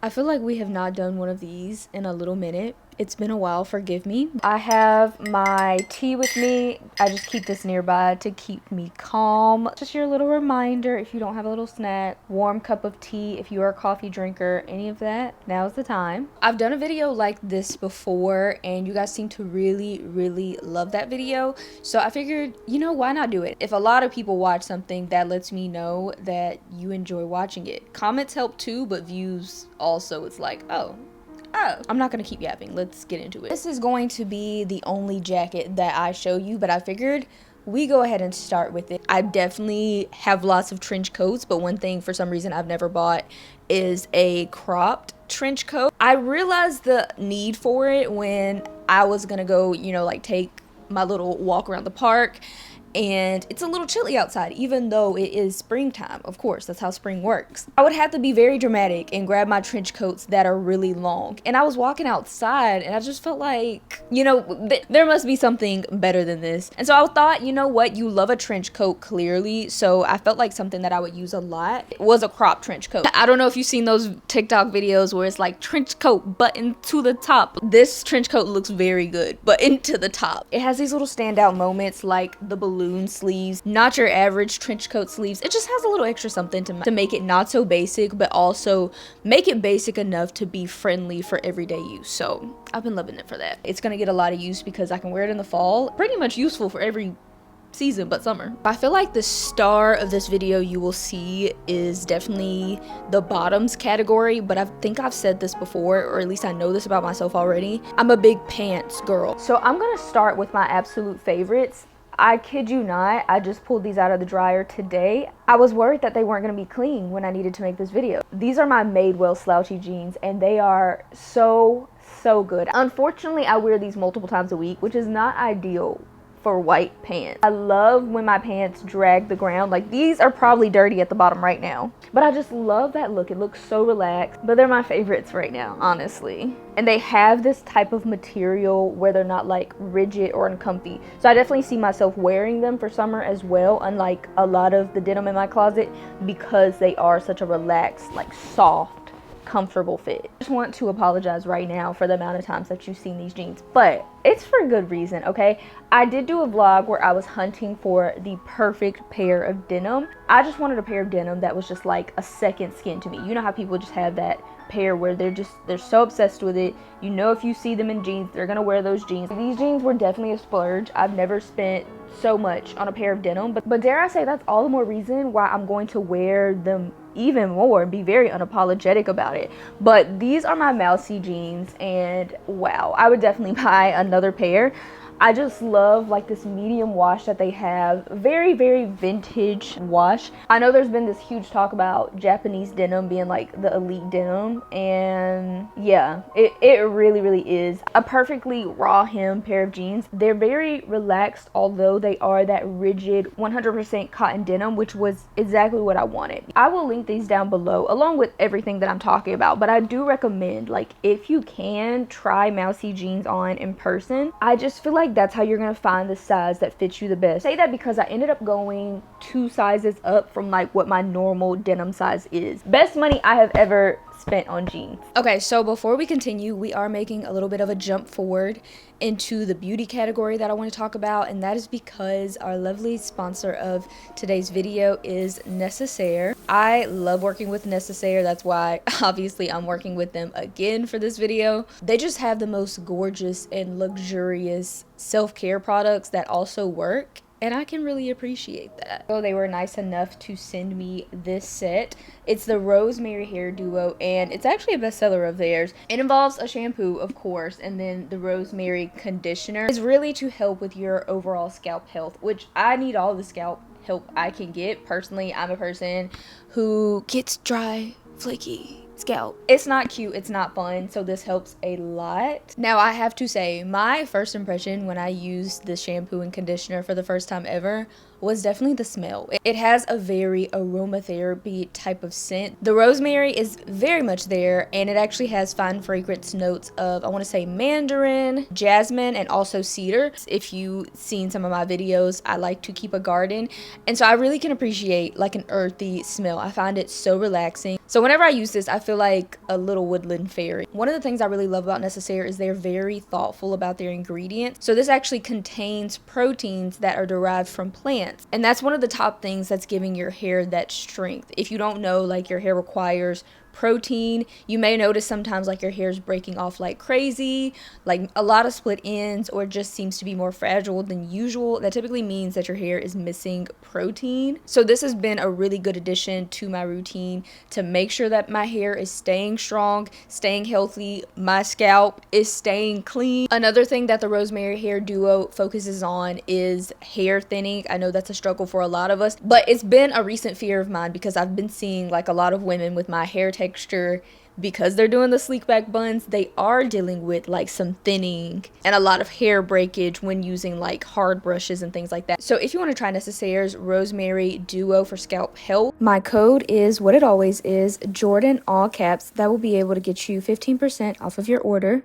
I feel like we have not done one of these in a little minute. It's been a while, forgive me. I have my tea with me. I just keep this nearby to keep me calm. Just your little reminder, if you don't have a little snack, warm cup of tea, if you are a coffee drinker, any of that, now's the time. I've done a video like this before and you guys seem to really love that video. So I figured, you know, why not do it? If a lot of people watch something, that lets me know that you enjoy watching it. Comments help too, but views also, it's like, oh, I'm not gonna keep yapping. Let's get into it. This is going to be the only jacket that I show you, but I figured we go ahead and start with it. I definitely have lots of trench coats, but one thing for some reason I've never bought is a cropped trench coat. I realized the need for it when I was gonna go, you know, like take my little walk around the park, and it's a little chilly outside, even though it is springtime. Of course, that's how spring works. I would have to be very dramatic and grab my trench coats that are really long. And I was walking outside and I just felt like, you know, there must be something better than this. And so I thought, you know what, you love a trench coat clearly. So I felt like something that I would use a lot was a crop trench coat. I don't know if you've seen those TikTok videos where it's like trench coat button to the top. This trench coat looks very good, button to the top. It has these little standout moments like the balloon sleeves, not your average trench coat sleeves. It just has a little extra something to make it not so basic, but also make it basic enough to be friendly for everyday use. So I've been loving it for that. It's gonna get a lot of use because I can wear it in the fall. Pretty much useful for every season but summer. I feel like the star of this video you will see is definitely the bottoms category, but I think I've said this before, or at least I know this about myself already. I'm a big pants girl. So I'm gonna start with my absolute favorites. I kid you not, I just pulled these out of the dryer today. I was worried that they weren't gonna be clean when I needed to make this video. These are my Madewell slouchy jeans and they are so good. Unfortunately, I wear these multiple times a week, which is not ideal for white pants. I love when my pants drag the ground. Like, these are probably dirty at the bottom right now, but I just love that look. It looks so relaxed, but they're my favorites right now, honestly. And they have this type of material where they're not like rigid or uncomfy. So I definitely see myself wearing them for summer as well, unlike a lot of the denim in my closet, because they are such a relaxed, like soft, comfortable fit. I just want to apologize right now for the amount of times that you've seen these jeans, but it's for good reason, okay? I did do a vlog where I was hunting for the perfect pair of denim. I just wanted a pair of denim that was just like a second skin to me. You know how people just have that pair where they're so obsessed with it. You know, if you see them in jeans, they're gonna wear those jeans. These jeans were definitely a splurge. I've never spent so much on a pair of denim, but dare I say, that's all the more reason why I'm going to wear them even more and be very unapologetic about it. But these are my mousy jeans, and wow, I would definitely buy another pair. I just love like this medium wash that they have. Very vintage wash. I know there's been this huge talk about Japanese denim being like the elite denim, and yeah, it really is. A perfectly raw hem pair of jeans. They're very relaxed, although they are that rigid 100% cotton denim, which was exactly what I wanted. I will link these down below along with everything that I'm talking about, but I do recommend, like, if you can, try mousy jeans on in person. I just feel like that's how you're gonna find the size that fits you the best. I say that because I ended up going 2 sizes up from like what my normal denim size is. Best money I have ever spent on jeans. Okay, so before we continue, we are making a little bit of a jump forward into the beauty category that I want to talk about, and that is because our lovely sponsor of today's video is Necessaire. I love working with Necessaire. That's why obviously I'm working with them again for this video. They just have the most gorgeous and luxurious self-care products that also work, and I can really appreciate that. So they were nice enough to send me this set. It's the Rosemary Hair Duo, and it's actually a bestseller of theirs. It involves a shampoo, of course, and then the rosemary conditioner. It's really to help with your overall scalp health, which I need all the scalp help I can get. Personally, I'm a person who gets dry, flaky scalp. It's not cute, it's not fun, so this helps a lot. Now, I have to say, my first impression when I used the shampoo and conditioner for the first time ever was definitely the smell. It has a very aromatherapy type of scent. The rosemary is very much there, and it actually has fine fragrance notes of, I want to say, mandarin, jasmine, and also cedar. If you've seen some of my videos, I like to keep a garden, and so I really can appreciate like an earthy smell. I find it so relaxing. So whenever I use this, I feel like a little woodland fairy. One of the things I really love about Necessaire is they're very thoughtful about their ingredients. So this actually contains proteins that are derived from plants. And that's one of the top things that's giving your hair that strength. If you don't know, like your hair requires protein, you may notice sometimes like your hair is breaking off like crazy, like a lot of split ends, or just seems to be more fragile than usual. That typically means that your hair is missing protein. So this has been a really good addition to my routine to make sure that my hair is staying strong, staying healthy, my scalp is staying clean. Another thing that the Rosemary Hair Duo focuses on is hair thinning. I know that's a struggle for a lot of us, but it's been a recent fear of mine because I've been seeing like a lot of women with my hair texture, because they're doing the sleek back buns, they are dealing with like some thinning and a lot of hair breakage when using like hard brushes and things like that. So if you want to try Necessaire's Rosemary Duo for scalp health, my code is what it always is, Jhordan, all caps. That will be able to get you 15% off of your order.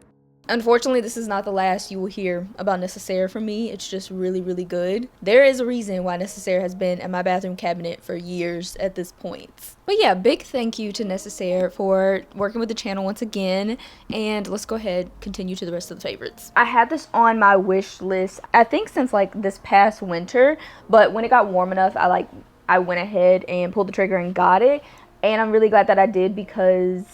Unfortunately, this is not the last you will hear about Necessaire from me. It's just really, really good. There is a reason why Necessaire has been in my bathroom cabinet for years at this point. But yeah, big thank you to Necessaire for working with the channel once again. And let's go ahead, continue to the rest of the favorites. I had this on my wish list, I think since like this past winter, but when it got warm enough, I went ahead and pulled the trigger and got it. And I'm really glad that I did, because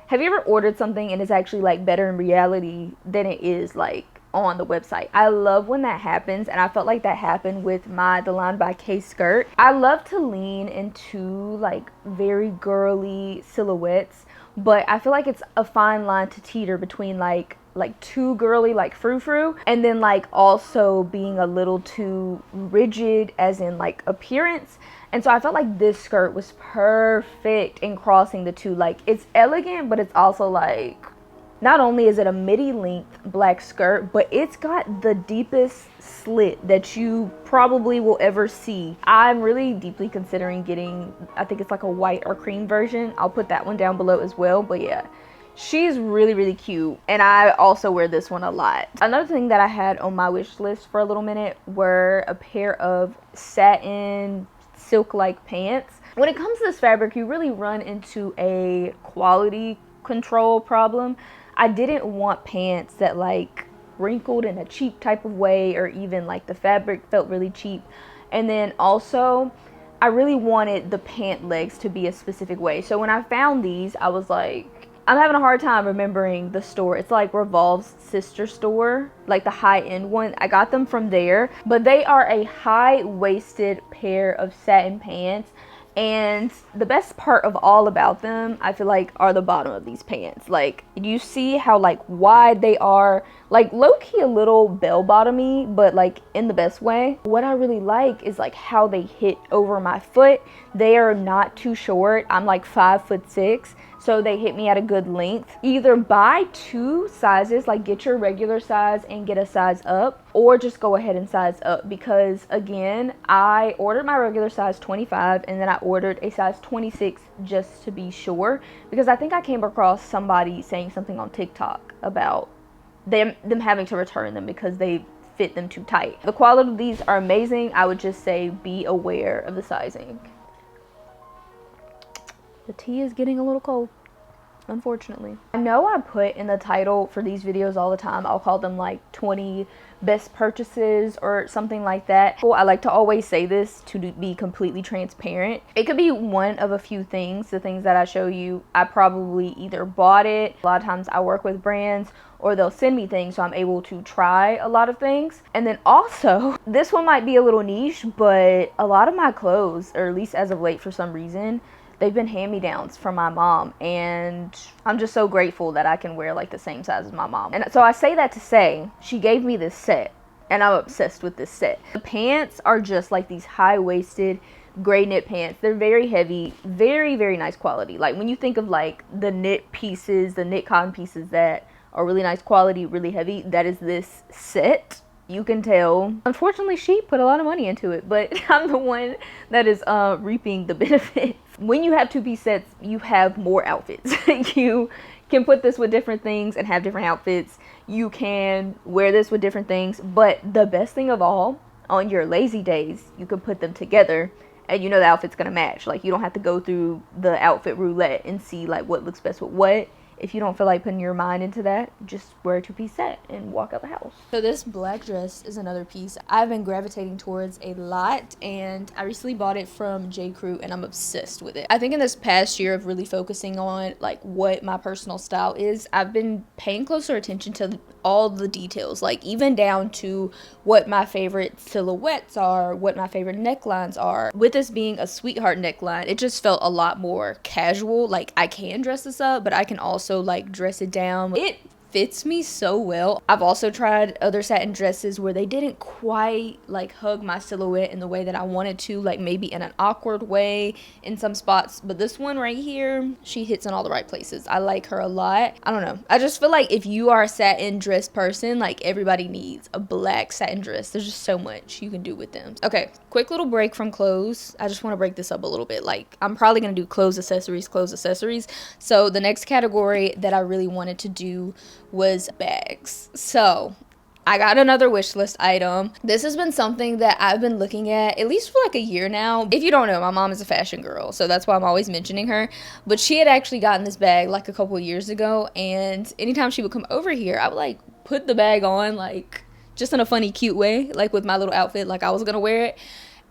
have you ever ordered something and it's actually like better in reality than it is like on the website? I love when that happens, and I felt like that happened with the Line by K skirt. I love to lean into like very girly silhouettes, but I feel like it's a fine line to teeter between like too girly, like frou-frou, and then like also being a little too rigid as in like appearance. And so I felt like this skirt was perfect in crossing the two. Like, it's elegant, but it's also like, not only is it a midi length black skirt, but it's got the deepest slit that you probably will ever see. I'm really deeply considering getting, I think it's like a white or cream version. I'll put that one down below as well. But yeah, she's really, really cute, and I also wear this one a lot. Another thing that I had on my wish list for a little minute were a pair of satin silk-like pants. When it comes to this fabric, you really run into a quality control problem. I didn't want pants that like wrinkled in a cheap type of way, or even like the fabric felt really cheap. And then also, I really wanted the pant legs to be a specific way. So when I found these, I was like, I'm having a hard time remembering the store. It's like Revolve's sister store, like the high-end one. I got them from there, but they are a high-waisted pair of satin pants. And the best part of all about them, I feel like, are the bottom of these pants. Like, you see how like wide they are, like low-key a little bell-bottomy, but like in the best way. What I really like is like how they hit over my foot. They are not too short. I'm like 5'6", so they hit me at a good length. Either buy two sizes, like get your regular size and get a size up, or just go ahead and size up, because again, I ordered my regular size 25 and then I ordered a size 26 just to be sure, because I think I came across somebody saying something on TikTok about them having to return them because they fit them too tight. The quality of these are amazing. I would just say be aware of the sizing. The tea is getting a little cold, unfortunately. I know I put in the title for these videos all the time, I'll call them like 20 best purchases or something like that. Well, I like to always say this to be completely transparent. It could be one of a few things. The things that I show you, I probably either bought it. A lot of times I work with brands, or they'll send me things, so I'm able to try a lot of things. And then also, this one might be a little niche, but a lot of my clothes, or at least as of late for some reason, they've been hand-me-downs from my mom, and I'm just so grateful that I can wear like the same size as my mom. And so I say that to say, she gave me this set, and I'm obsessed with this set. The pants are just like these high-waisted gray knit pants. They're very heavy, very, very nice quality. Like when you think of like the knit pieces, the knit cotton pieces that are really nice quality, really heavy, that is this set. You can tell. Unfortunately, she put a lot of money into it, but I'm the one that is reaping the benefits. When you have two-piece sets, you have more outfits. You can put this with different things and have different outfits. You can wear this with different things, but the best thing of all, on your lazy days, you can put them together and you know the outfit's gonna match. Like, you don't have to go through the outfit roulette and see like what looks best with what. If you don't feel like putting your mind into that, just wear a two-piece set and walk out the house. So this black dress is another piece I've been gravitating towards a lot, and I recently bought it from J. Crew and I'm obsessed with it. I think in this past year of really focusing on like what my personal style is, I've been paying closer attention to all the details, like even down to what my favorite silhouettes are, what my favorite necklines are. With this being a sweetheart neckline, it just felt a lot more casual. Like, I can dress this up, but I can also like dress it down. It fits me so well. I've also tried other satin dresses where they didn't quite like hug my silhouette in the way that I wanted to, like maybe in an awkward way in some spots, but this one right here, she hits in all the right places. I like her a lot. I don't know, I just feel like if you are a satin dress person, like everybody needs a black satin dress. There's just so much you can do with them. Okay, quick little break from clothes. I just want to break this up a little bit. Like, I'm probably gonna do clothes, accessories. So the next category that I really wanted to do was bags. So I got another wish list item. This has been something that I've been looking at least for like a year now. If you don't know, my mom is a fashion girl, so that's why I'm always mentioning her. But she had actually gotten this bag like a couple years ago, and anytime she would come over here, I would like put the bag on like just in a funny, cute way, like with my little outfit, like I was gonna wear it.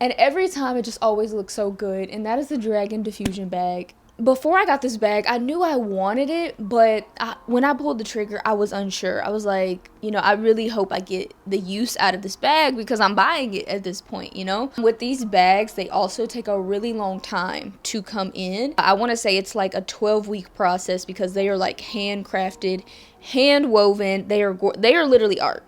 And every time it just always looks so good, and that is the Dragon Diffusion bag. Before I got this bag, I knew I wanted it, but when I pulled the trigger, I was unsure. I was like, you know, I really hope I get the use out of this bag because I'm buying it at this point, you know? With these bags, they also take a really long time to come in. I want to say it's like a 12-week process because they are like handcrafted, hand woven. They are literally art.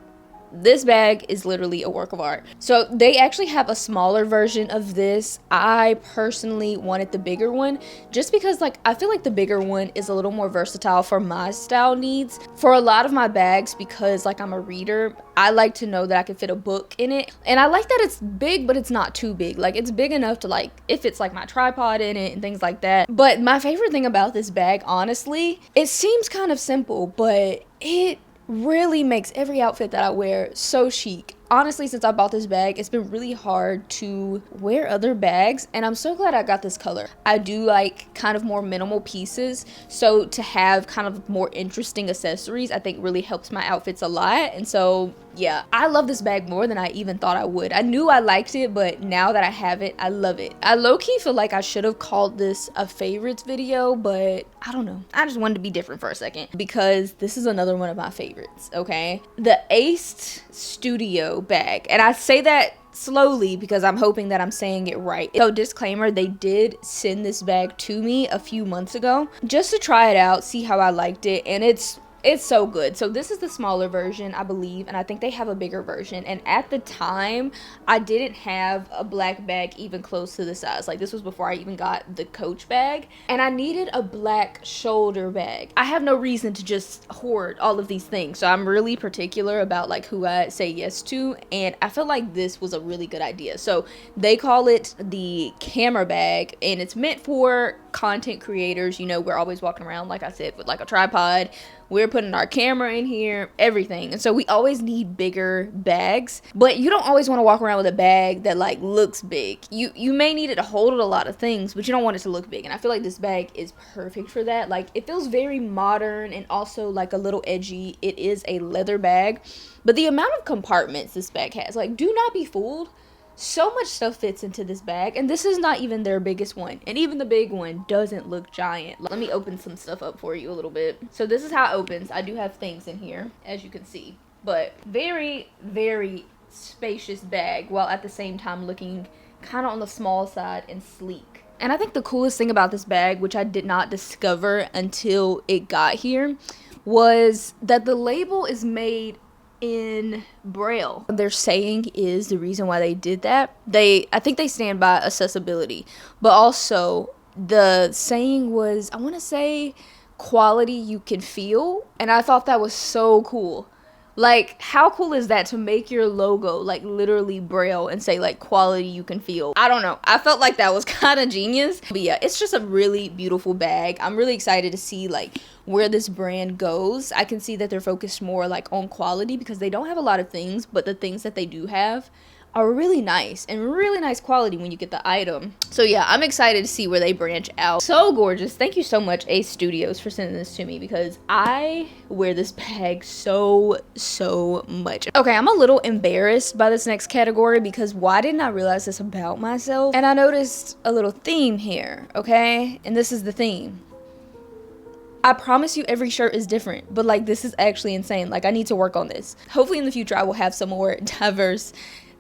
This bag is literally a work of art. So they actually have a smaller version of this. I personally wanted the bigger one just because like I feel like the bigger one is a little more versatile for my style needs. For a lot of my bags, because like I'm a reader, I like to know that I can fit a book in it. And I like that it's big, but it's not too big. Like, it's big enough to like, it fits like my tripod in it and things like that. But my favorite thing about this bag, honestly, it seems kind of simple, but it really makes every outfit that I wear so chic. Honestly, since I bought this bag, it's been really hard to wear other bags, and I'm so glad I got this color. I do like kind of more minimal pieces, so to have kind of more interesting accessories, I think really helps my outfits a lot. And so yeah, I love this bag more than I even thought I would. I knew I liked it, but now that I have it, I love it. I low-key feel like I should have called this a favorites video, but I don't know. I just wanted to be different for a second because this is another one of my favorites, okay? The Aced Studio bag, and I say that slowly because I'm hoping that I'm saying it right. So disclaimer, they did send this bag to me a few months ago just to try it out, see how I liked it, and it's so good. So this is the smaller version, I believe, and I think they have a bigger version. And at the time, I didn't have a black bag even close to the size. Like, this was before I even got the Coach bag, and I needed a black shoulder bag. I have no reason to just hoard all of these things, so I'm really particular about like who I say yes to, and I feel like this was a really good idea. So they call it the camera bag, and it's meant for content creators. You know, we're always walking around, like I said, with like a tripod. We're putting our camera in here, everything. And so we always need bigger bags, but you don't always want to walk around with a bag that like looks big. You may need it to hold a lot of things, but you don't want it to look big. And I feel like this bag is perfect for that. Like, it feels very modern and also like a little edgy. It is a leather bag, but the amount of compartments this bag has, like, do not be fooled. So much stuff fits into this bag, and this is not even their biggest one, and even the big one doesn't look giant. Let me open some stuff up for you a little bit. So this is how it opens. I do have things in here, as you can see, but very, very spacious bag, while at the same time looking kind of on the small side and sleek. And I think the coolest thing about this bag, which I did not discover until it got here, was that the label is made in Braille. Their saying is the reason why they did that. I think they stand by accessibility, but also the saying was, I want to say, quality you can feel, and I thought that was so cool. Like, how cool is that to make your logo like literally braille and say like quality you can feel? I don't know. I felt like that was kind of genius. But yeah, it's just a really beautiful bag. I'm really excited to see like where this brand goes. I can see that they're focused more like on quality because they don't have a lot of things, but the things that they do have are really nice and really nice quality when you get the item. So yeah, I'm excited to see where they branch out. So gorgeous. Thank you so much, Ace Studios, for sending this to me because I wear this bag so much. Okay, I'm a little embarrassed by this next category because why didn't I realize this about myself? And I noticed a little theme here, okay? And this is the theme. I promise you every shirt is different, but like this is actually insane. Like I need to work on this. Hopefully in the future I will have some more diverse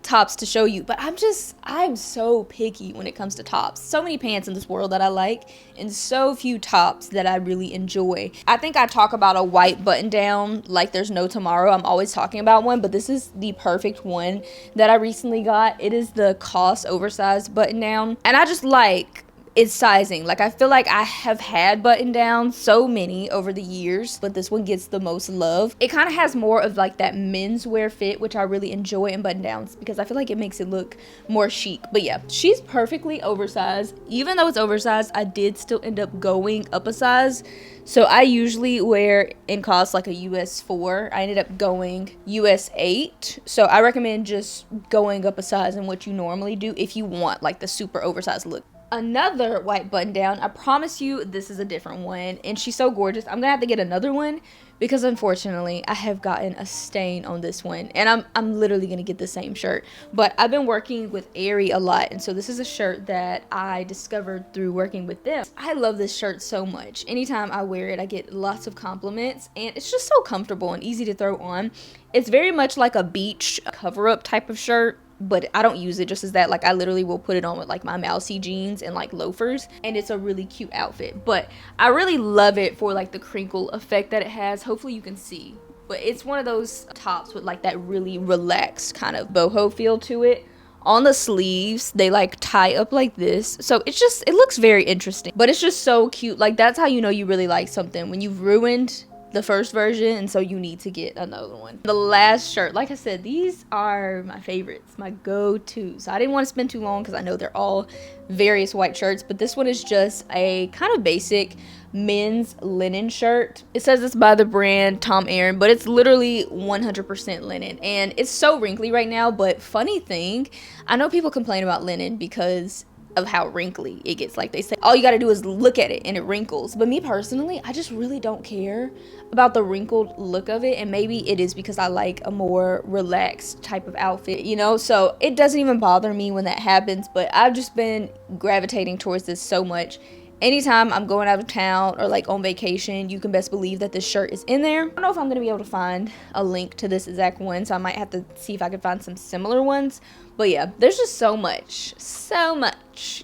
tops to show you, but I'm so picky when it comes to tops. So many pants in this world that I like and so few tops that I really enjoy. I think I talk about a white button down like there's no tomorrow. I'm always talking about one, but this is the perfect one that I recently got. It is the COS oversized button down, and I just like its sizing. Like I feel like I have had button downs so many over the years, but this one gets the most love. It kind of has more of like that menswear fit, which I really enjoy in button downs because I feel like it makes it look more chic. But yeah, she's perfectly oversized. Even though it's oversized, I did still end up going up a size. So I usually wear in COS like a US 4. I ended up going US 8. So I recommend just going up a size in what you normally do if you want like the super oversized look. Another white button down. I promise you this is a different one, and she's so gorgeous. I'm gonna have to get another one because unfortunately I have gotten a stain on this one, and I'm literally gonna get the same shirt. But I've been working with Aerie a lot, and so this is a shirt that I discovered through working with them. I love this shirt so much. Anytime I wear it I get lots of compliments, and it's just so comfortable and easy to throw on. It's very much like a beach cover-up type of shirt, but I don't use it just as that. Like I literally will put it on with like my mousy jeans and like loafers, and it's a really cute outfit. But I really love it for like the crinkle effect that it has. Hopefully you can see, but it's one of those tops with like that really relaxed kind of boho feel to it. On the sleeves they like tie up like this, so it looks very interesting, but it's just so cute. Like that's how you know you really like something, when you've ruined the first version, and so you need to get another one. The last shirt, like I said, these are my favorites, my go-tos. I didn't want to spend too long because I know they're all various white shirts, but this one is just a kind of basic men's linen shirt. It says it's by the brand Tom Aaron, but it's literally 100% linen, and it's so wrinkly right now. But funny thing, I know people complain about linen because of how wrinkly it gets. Like they say all you got to do is look at it and it wrinkles, but me personally, I just really don't care about the wrinkled look of it. And maybe it is because I like a more relaxed type of outfit, you know, so it doesn't even bother me when that happens. But I've just been gravitating towards this so much. Anytime I'm going out of town or like on vacation, you can best believe that this shirt is in there. I don't know if I'm gonna be able to find a link to this exact one, so I might have to see if I can find some similar ones. But yeah, there's just so much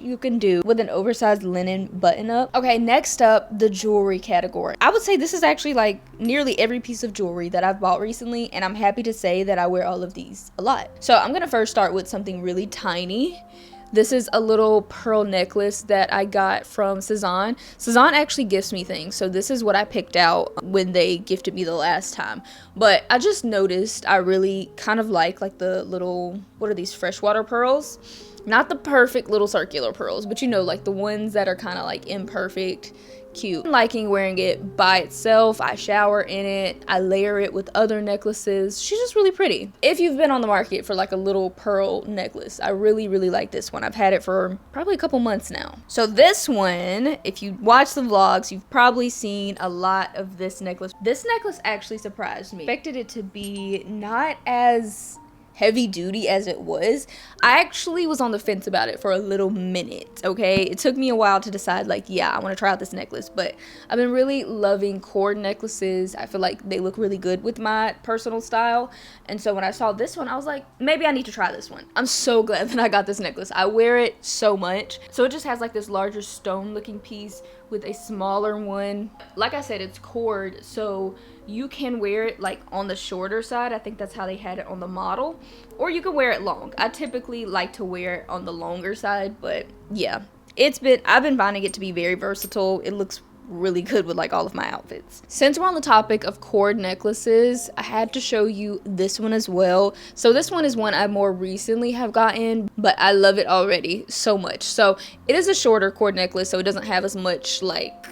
you can do with an oversized linen button up. Okay, next up, the jewelry category. I would say this is actually like nearly every piece of jewelry that I've bought recently, and I'm happy to say that I wear all of these a lot. So I'm gonna first start with something really tiny. This is a little pearl necklace that I got from Satin. Satin actually gifts me things, so this is what I picked out when they gifted me the last time. But I just noticed I really kind of like the little, what are these, freshwater pearls? Not the perfect little circular pearls, but you know, like the ones that are kind of like imperfect, cute. I'm liking wearing it by itself. I shower in it. I layer it with other necklaces. She's just really pretty. If you've been on the market for like a little pearl necklace, I really like this one. I've had it for probably a couple months now. So this one, if you watch the vlogs, you've probably seen a lot of this necklace. This necklace actually surprised me. I expected it to be not as heavy duty as it was. I actually was on the fence about it for a little minute, okay? It took me a while to decide, like, yeah, I want to try out this necklace, but I've been really loving cord necklaces. I feel like they look really good with my personal style, and so when I saw this one, I was like, maybe I need to try this one. I'm so glad that I got this necklace. I wear it so much. So it just has like this larger stone looking piece with a smaller one. Like I said, it's cord, so you can wear it like on the shorter side. I think that's how they had it on the model, or you can wear it long. I typically like to wear it on the longer side, but yeah, I've been finding it to be very versatile. It looks really good with like all of my outfits. Since we're on the topic of cord necklaces, I had to show you this one as well. So this one is one I more recently have gotten, but I love it already so much. So it is a shorter cord necklace, so it doesn't have as much like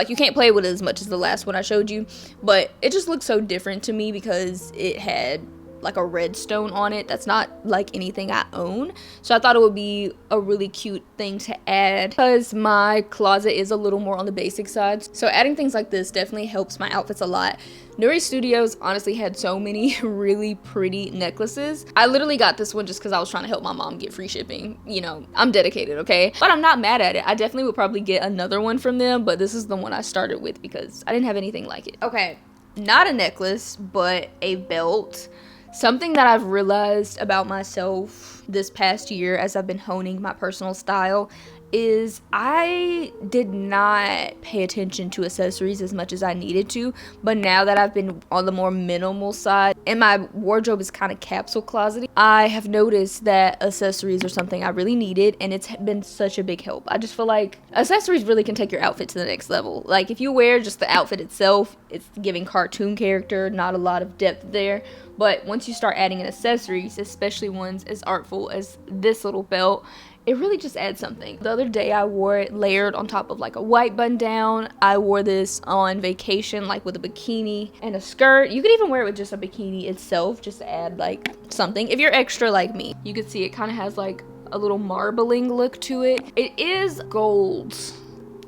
you can't play with it as much as the last one I showed you, but it just looks so different to me because it had like a red stone on it. That's not like anything I own, so I thought it would be a really cute thing to add because my closet is a little more on the basic side, so adding things like this definitely helps my outfits a lot. Nuri Studios honestly had so many really pretty necklaces. I literally got this one just because I was trying to help my mom get free shipping. You know, I'm dedicated, okay? But I'm not mad at it. I definitely would probably get another one from them, but this is the one I started with because I didn't have anything like it. Okay, not a necklace, but a belt. Something that I've realized about myself this past year as I've been honing my personal style is I did not pay attention to accessories as much as I needed to, but now that I've been on the more minimal side and my wardrobe is kind of capsule closeted, I have noticed that accessories are something I really needed, and it's been such a big help. I just feel like accessories really can take your outfit to the next level. Like if you wear just the outfit itself, it's giving cartoon character, not a lot of depth there. But once you start adding in accessories, especially ones as artful as this little belt, it really just adds something. The other day I wore it layered on top of like a white button down. I wore this on vacation like with a bikini and a skirt. You could even wear it with just a bikini itself just to add like something. If you're extra like me, you could see it kind of has like a little marbling look to it. It is gold,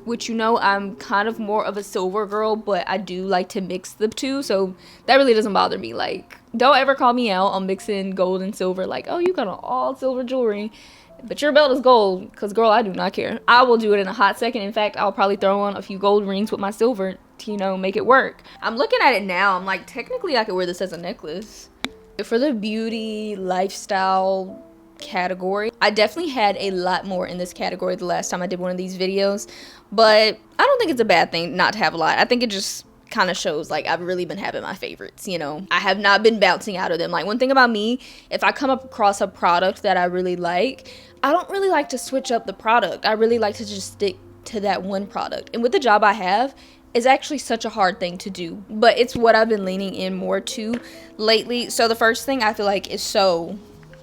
which you know I'm kind of more of a silver girl, but I do like to mix the two, so that really doesn't bother me. Like, don't ever call me out on mixing gold and silver, like, oh, you got an all silver jewelry, but your belt is gold, because girl, I do not care. I will do it in a hot second. In fact, I'll probably throw on a few gold rings with my silver to, you know, make it work. I'm looking at it now, I'm like, technically I could wear this as a necklace. For the beauty, lifestyle category, I definitely had a lot more in this category the last time I did one of these videos, but I don't think it's a bad thing not to have a lot. I think it just kind of shows like I've really been having my favorites, you know. I have not been bouncing out of them. Like one thing about me, if I come across a product that I really like, I don't really like to switch up the product. I really like to just stick to that one product. And with the job I have, it's actually such a hard thing to do, but it's what I've been leaning in more to lately. So the first thing I feel like is so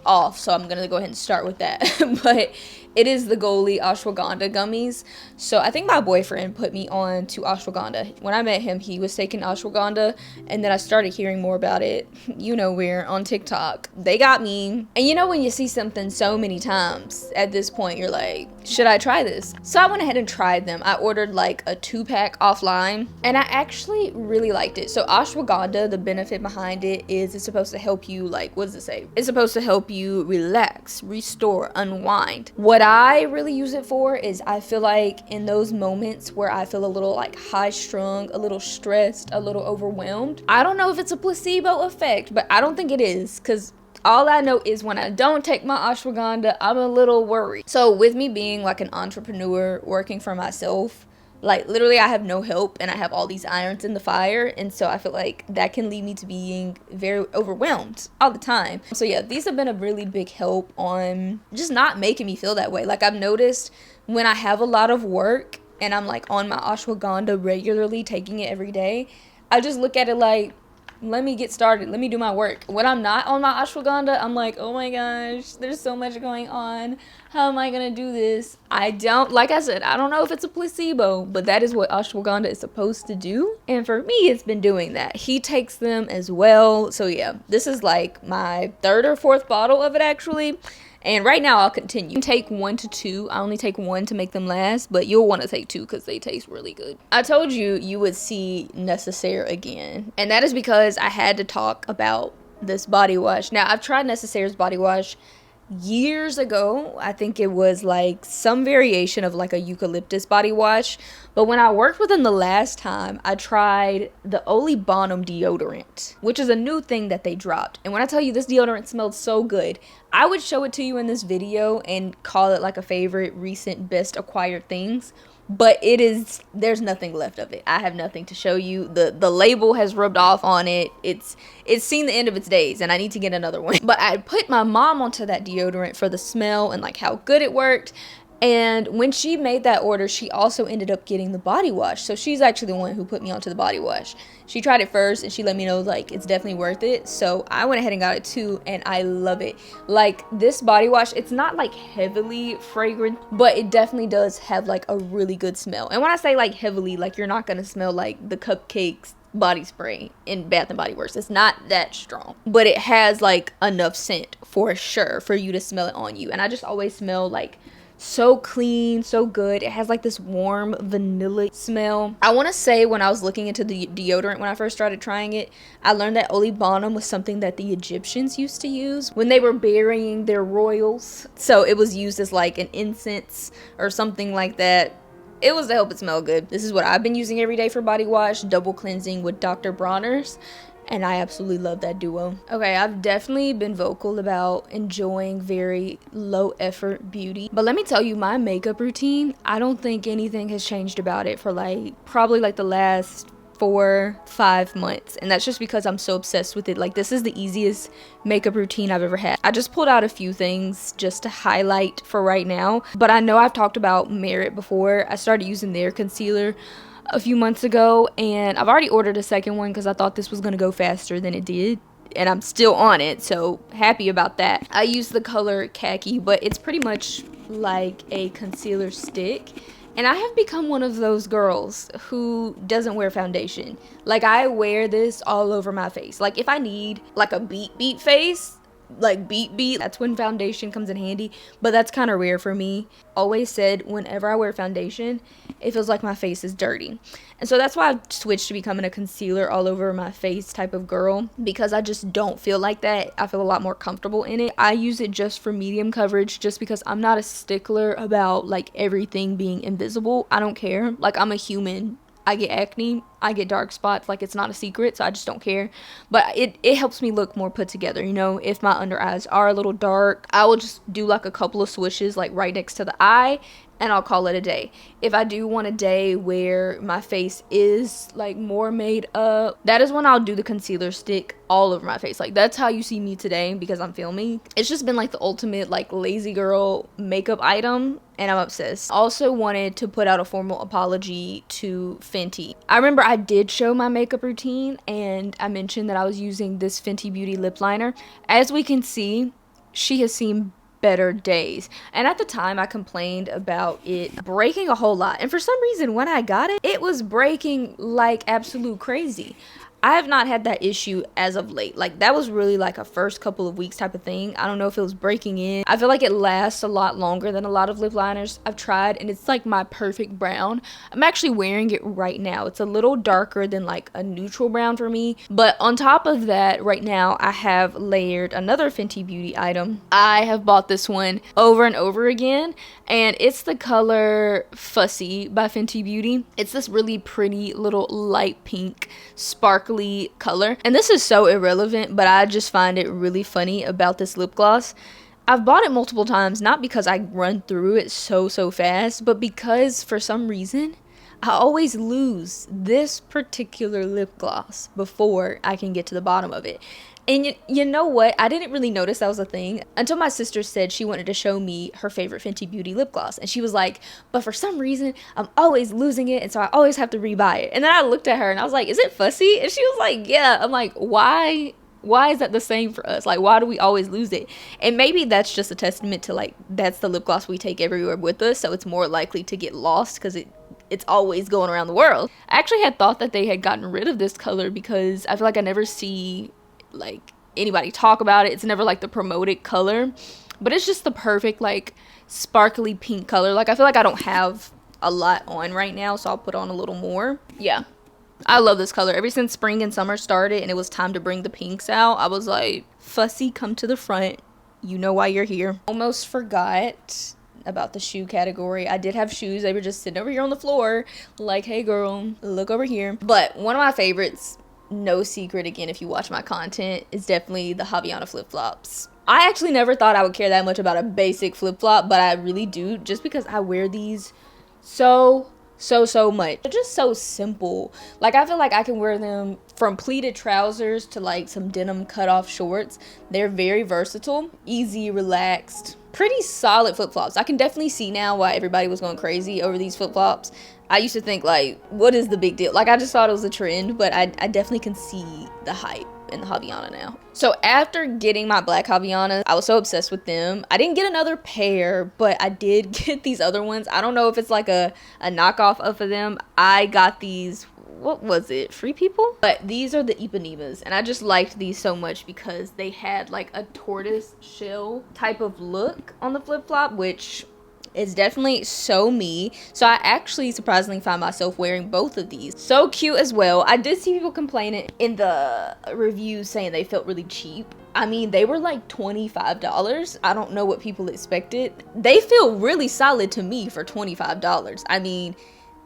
off, so I'm gonna go ahead and start with that. But it is the Goli ashwagandha gummies. So I think my boyfriend put me on to ashwagandha. When I met him, he was taking ashwagandha, and then I started hearing more about it, you know where, on TikTok. They got me. And you know when you see something so many times, at this point you're like, should I try this? So I went ahead and tried them. I ordered like a 2-pack offline, and I actually really liked it. So ashwagandha, the benefit behind it is it's supposed to help you, like, what does it say? It's supposed to help you relax, restore, unwind. What I really use it for is I feel like in those moments where I feel a little like high strung, a little stressed, a little overwhelmed. I don't know if it's a placebo effect, but I don't think it is, because all I know is when I don't take my ashwagandha, I'm a little worried. So with me being like an entrepreneur working for myself, like literally I have no help and I have all these irons in the fire, and so I feel like that can lead me to being very overwhelmed all the time. So yeah, these have been a really big help on just not making me feel that way. Like I've noticed when I have a lot of work and I'm like on my ashwagandha regularly, taking it every day, I just look at it like, let me get started, let me do my work. When I'm not on my ashwagandha, I'm like, oh my gosh, there's so much going on, how am I gonna do this? I don't, like I said, I don't know if it's a placebo, but that is what ashwagandha is supposed to do, and for me it's been doing that. He takes them as well, so yeah, this is like my 3rd or 4th bottle of it actually. And right now I'll continue. You can take 1 to 2. I only take 1 to make them last, but you'll want to take 2 because they taste really good. I told you you would see Necessaire again, and that is because I had to talk about this body wash. Now, I've tried Necessaire's body wash years ago. I think it was like some variation of like a eucalyptus body wash, but when I worked with them the last time, I tried the Oli Bonum deodorant, which is a new thing that they dropped. And when I tell you this deodorant smelled so good, I would show it to you in this video and call it like a favorite recent best acquired things, but it is, there's nothing left of it. I have nothing to show you. The label has rubbed off on it. It's seen the end of its days, and I need to get another one. But I put my mom onto that deodorant for the smell and like how good it worked, And when she made that order, she also ended up getting the body wash. So she's actually the one who put me onto the body wash. She tried it first and she let me know like it's definitely worth it. So I went ahead and got it too, and I love it. Like, this body wash, it's not like heavily fragrant, but it definitely does have like a really good smell. And when I say like heavily, like you're not gonna smell like the cupcakes body spray in Bath and Body Works. It's not that strong, but it has like enough scent for sure for you to smell it on you. And I just always smell like so clean, so good. It has like this warm vanilla smell. I want to say when I was looking into the deodorant when I first started trying it, I learned that olibanum was something that the Egyptians used to use when they were burying their royals. So it was used as like an incense or something like that. It was to help it smell good. This is what I've been using every day for body wash, double cleansing with Dr. Bronner's. And I absolutely love that duo. Okay, I've definitely been vocal about enjoying very low effort beauty. But let me tell you, my makeup routine, I don't think anything has changed about it for like probably like the last 4-5 months. And that's just because I'm so obsessed with it. Like, this is the easiest makeup routine I've ever had. I just pulled out a few things just to highlight for right now. But I know I've talked about Merit before. I started using their concealer a few months ago, and I've already ordered a second one because I thought this was going to go faster than it did, and I'm still on it, so happy about that. I use the color Khaki, but it's pretty much like a concealer stick, and I have become one of those girls who doesn't wear foundation. Like, I wear this all over my face. Like, if I need like a beat face, like beat, that's when foundation comes in handy, but that's kind of rare for me. Always said whenever I wear foundation, it feels like my face is dirty. And so that's why I've switched to becoming a concealer all over my face type of girl, because I just don't feel like that. I feel a lot more comfortable in it. I use it just for medium coverage, just because I'm not a stickler about like everything being invisible. I don't care. Like, I'm a human. I get acne, I get dark spots, like, it's not a secret, so I just don't care. But it helps me look more put together, you know. If my under eyes are a little dark, I will just do like a couple of swishes like right next to the eye, and I'll call it a day. If I do want a day where my face is like more made up, that is when I'll do the concealer stick all over my face. Like, that's how you see me today because I'm filming. It's just been like the ultimate like lazy girl makeup item, and I'm obsessed. Also wanted to put out a formal apology to Fenty. I remember I did show my makeup routine, and I mentioned that I was using this Fenty Beauty lip liner. As we can see, she has seen better days, and at the time I complained about it breaking a whole lot, and for some reason when I got it, it was breaking like absolute crazy. I have not had that issue as of late. Like, that was really like a first couple of weeks type of thing. I don't know if it was breaking in. I feel like it lasts a lot longer than a lot of lip liners I've tried, and it's like my perfect brown. I'm actually wearing it right now. It's a little darker than like a neutral brown for me, but on top of that, right now I have layered another Fenty Beauty item. I have bought this one over and over again, and it's the color Fussy by Fenty Beauty. It's this really pretty little light pink sparkly color, and this is so irrelevant, but I just find it really funny about this lip gloss. I've bought it multiple times, not because I run through it so fast, but because for some reason I always lose this particular lip gloss before I can get to the bottom of it. And you know what? I didn't really notice that was a thing until my sister said she wanted to show me her favorite Fenty Beauty lip gloss. And she was like, but for some reason, I'm always losing it, and so I always have to rebuy it. And then I looked at her and I was like, is it Fussy? And she was like, yeah. I'm like, why is that the same for us? Like, why do we always lose it? And maybe that's just a testament to like, that's the lip gloss we take everywhere with us, so it's more likely to get lost because it's always going around the world. I actually had thought that they had gotten rid of this color because I feel like I never see like anybody talk about it. It's never like the promoted color, but it's just the perfect like sparkly pink color. Like, I feel like I don't have a lot on right now, so I'll put on a little more. Yeah, I love this color. Ever since spring and summer started and it was time to bring the pinks out, I was like, Fussy, come to the front. You know why you're here. Almost forgot about the shoe category. I did have shoes. They were just sitting over here on the floor like, hey girl, look over here. But one of my favorites, no secret again if you watch my content, is definitely the Havaiana flip-flops. I actually never thought I would care that much about a basic flip-flop, but I really do, just because I wear these so so much. They're just so simple. Like, I feel like I can wear them from pleated trousers to like some denim cutoff shorts. They're very versatile, easy, relaxed, pretty solid flip-flops. I can definitely see now why everybody was going crazy over these flip-flops. I used to think, like, what is the big deal? Like, I just thought it was a trend, but I definitely can see the hype in the Havaiana now. So after getting my black Havaianas, I was so obsessed with them. I didn't get another pair, but I did get these other ones. I don't know if it's like a knockoff of them. I got these, what was it, Free People? But these are the Ipanimas, and I just liked these so much because they had like a tortoise shell type of look on the flip-flop, which is definitely so me. So I actually surprisingly find myself wearing both of these. So cute as well. I did see people complaining in the reviews saying they felt really cheap. I mean, they were like $25. I don't know what people expected. They feel really solid to me for $25. I mean,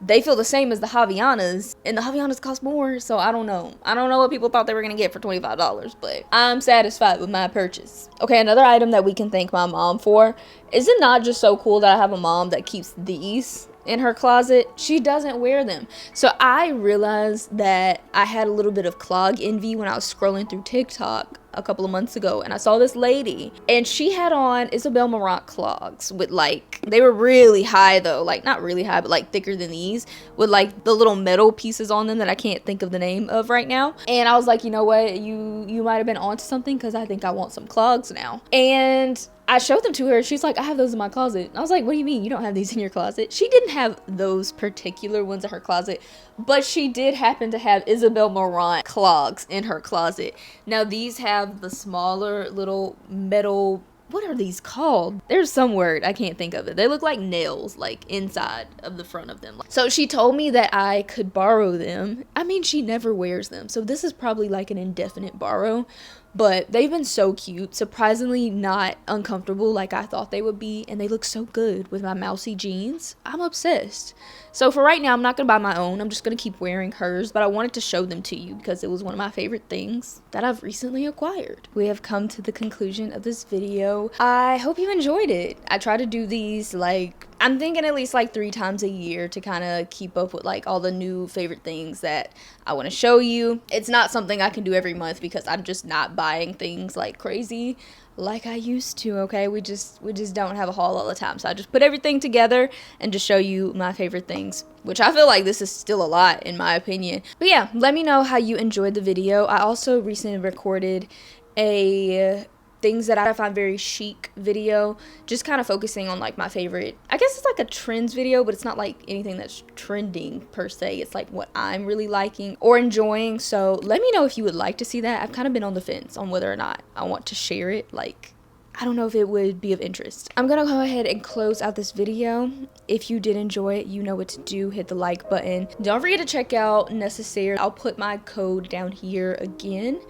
they feel the same as the Havaianas, and the Havaianas cost more, so I don't know. I don't know what people thought they were gonna get for $25, but I'm satisfied with my purchase. Okay, another item that we can thank my mom for. Is it not just so cool that I have a mom that keeps these in her closet? She doesn't wear them. So I realized that I had a little bit of clog envy when I was scrolling through TikTok a couple of months ago, and I saw this lady and she had on Isabel Marant clogs with, like, they were really high though, like not really high but like thicker than these, with like the little metal pieces on them that I can't think of the name of right now. And I was like, you know what, you might have been onto something, because I think I want some clogs now. And I showed them to her. She's like, I have those in my closet. I was like, what do you mean you don't have these in your closet? She didn't have those particular ones in her closet, but she did happen to have Isabel Marant clogs in her closet. Now these have the smaller little metal, what are these called? There's some word, I can't think of it. They look like nails, like inside of the front of them. So she told me that I could borrow them. I mean, she never wears them, so this is probably like an indefinite borrow. But they've been so cute, surprisingly not uncomfortable like I thought they would be, and they look so good with my mousy jeans. I'm obsessed. So for right now, I'm not going to buy my own. I'm just going to keep wearing hers, but I wanted to show them to you because it was one of my favorite things that I've recently acquired. We have come to the conclusion of this video. I hope you enjoyed it. I try to do these, like, I'm thinking at least like 3 times a year to kind of keep up with like all the new favorite things that I want to show you. It's not something I can do every month because I'm just not buying things like crazy like I used to, okay? We just don't have a haul all the time. So I just put everything together and just show you my favorite things, which I feel like this is still a lot in my opinion. But yeah, let me know how you enjoyed the video. I also recently recorded a things that I find very chic video, just kind of focusing on like my favorite, I guess it's like a trends video, but it's not like anything that's trending per se. It's like what I'm really liking or enjoying. So let me know if you would like to see that. I've kind of been on the fence on whether or not I want to share it. Like, I don't know if it would be of interest. I'm gonna go ahead and close out this video. If you did enjoy it, you know what to do. Hit the like button. Don't forget to check out Necessary. I'll put my code down here again.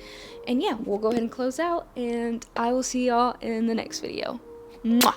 And yeah, we'll go ahead and close out, and I will see y'all in the next video. Mwah!